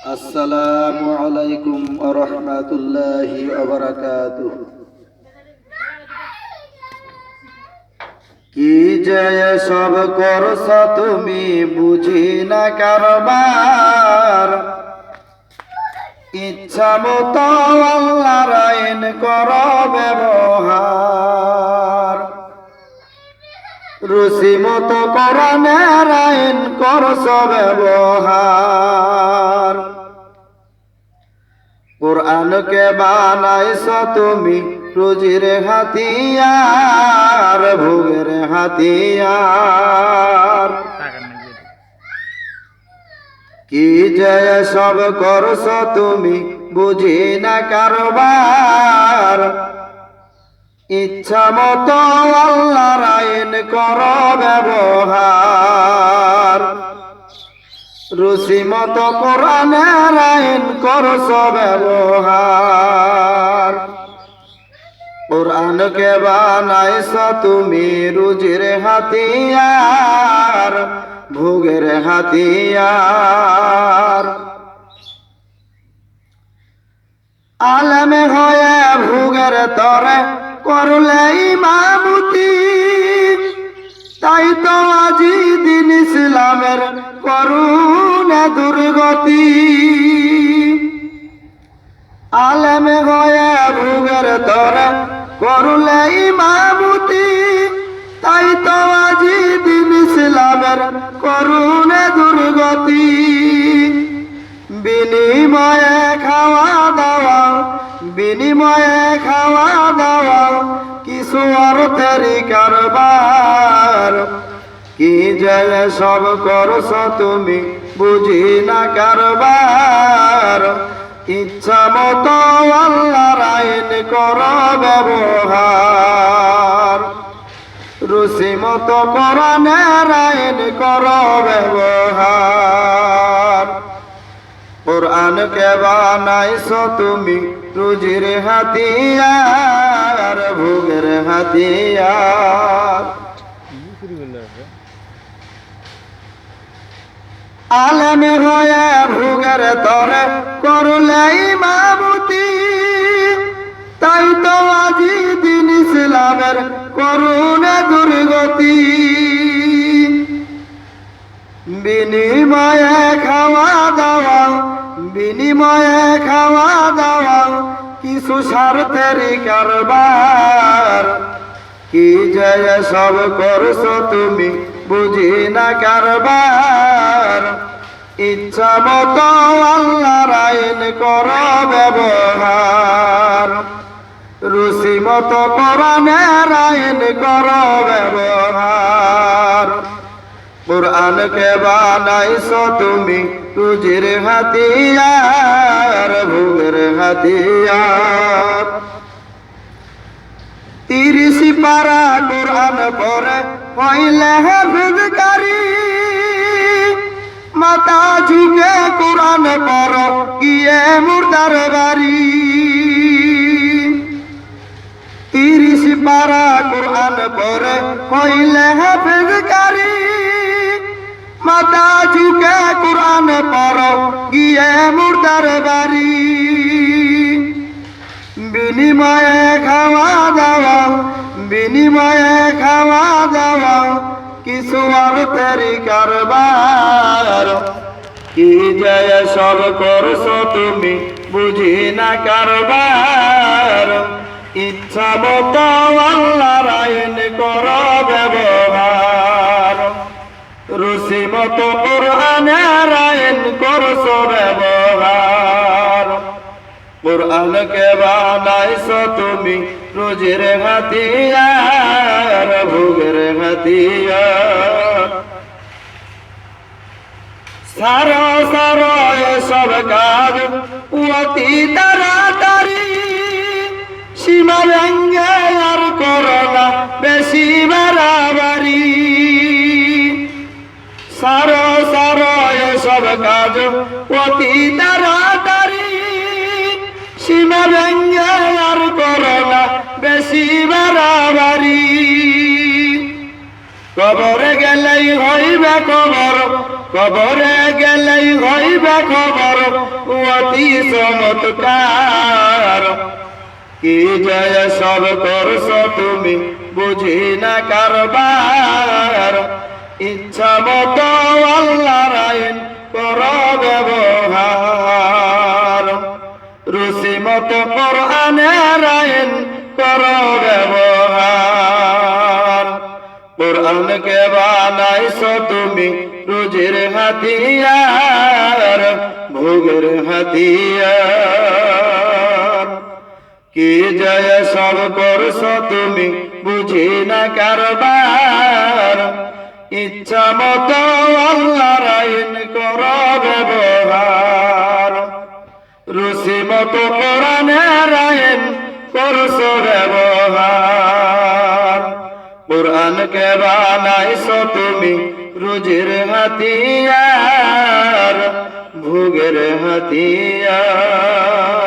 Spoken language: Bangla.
আসসালামু আলাইকুম ওয়া রাহমাতুল্লাহি ওয়া বারাকাতুহু। কি যে সব করছ তুমি বুঝি না কারবার, ইচ্ছা মতো আল্লাহর আইন করো ব্যবহার। রুচি মতো কোরআনের আইন করছ ব্যবহার। কোরআনকে বানাইছ তুমি রুজির হাতিয়ার, ভোগের হাতিয়ার। কি যে সব করছ তুমি বুঝি না কারবার, ইচ্ছা মতো আল্লাহর আইন করো ব্যবহার। রুচি মতো কোরআনের আইন করছ ব্যবহার। কোরআনকে বানাইছ তুমি রুজির হাতিয়ার, ভোগের হাতিয়ার। আলেমে হয়ে ভোগের তরে করলে ইমামতি, তাই তো আজি দিন ইসলামের করুণ দুর্গতি। আলেমে হয়ে ভোগের তরে করলে ইমামতি, তাই তো আজি দিন ইসলামের করুণ দুর্গতি। বিনিময়ে খাওয়া দাওয়া, বিনিময়ে খাওয়া দাওয়া, কিছু অর্থেরই কারবার। কি যে সব করছ তুমি বুঝি না কারবার, ইচ্ছা মতো আল্লাহর আইন করো ব্যবহার। রুচি মতো কোরআনের আইন করো ব্যবহার। কোরআনকে বানাইছ তুমি রুজির হাতিয়ার, ভোগের হাতিয়ার। আলেমে হয়ে ভোগের তরে করলে ইমামতি, তাই তো আজি দিন ইসলামের করুণ দুর্গতি। বিনিময়ে খাওয়া দাওয়া, বিনিময়ে খাওয়া দাওয়া, কিছু স্বার্থেরই কারবার। কি যে সব করছ তুমি বুঝি না কারবার, ইচ্ছা মতো আল্লাহর আইন করো ব্যবহার। রুচি মতো কোরআনের আইন করো ব্যবহার। কোরআনকে বানাইছ তুমি রুজির হাতিয়ার, ভোগের হাতিয়ার। 30 পারা কোরআন পড়ে হইলে হাফেজকারী, মাথা ঝুঁকে কোরআন পড়ো গিয়ে মুর্দার বাড়ি। 30 পারা কোরআন পড়ে হইলে হাফেজকারী, মাথা ঝুঁকে কোরআন পড়ো গিয়ে মুর্দার বাড়ি। বিনিময়ে খাওয়া দাওয়া, বিনিময়ে খাওয়া দাওয়া, কিছু অর্থেরই কারবার। কি যে সব করছ তুমি বুঝি না কারবার, ইচ্ছা মতো আল্লাহর আইন করো ব্যবহার। রুচি মতো কোরআনের আইন করছ ব্যবহার। কোরআনকে বানাইছ তুমি রুজির হাতিয়ার, ভোগের হাতিয়ার। সারো সারো এসব কাজ অতি তাড়াতাড়ি, সীমা ভেঙ্গে আর করো না বেশি বাড়াবাড়ি। সারো সারো এসব কাজ অতি তাড়াতাড়ি, সীমা ভেঙ্গে আর করো না বেশি বাড়াবাড়ি। কবরে গেলেই হইবে কবর, কবরে গেলেই হইবে খবর অতি চমৎকার। কি জয় সব করছ তুমি বুঝি না কারবার, ইচ্ছা মতো আল্লাহর আইন কর ব্যবহার, রুচি মতো কোরআনের আইন কর ব্যবহার। কোরআনকে বানাইছ তুমি রুজির হাতিয়ার, ভোগের হাতিয়ার। কি জয় সব করছ তুমি বুঝি না কারবার, ইচ্ছা মতো আল্লাহর আইন কর ব্যবহার, রুচি মতো কোরআনের আইন করছ ব্যবহার। কোরআনকে বানাইছ তুমি রুজির হাতিয়ার, ভোগের হাতিয়ার।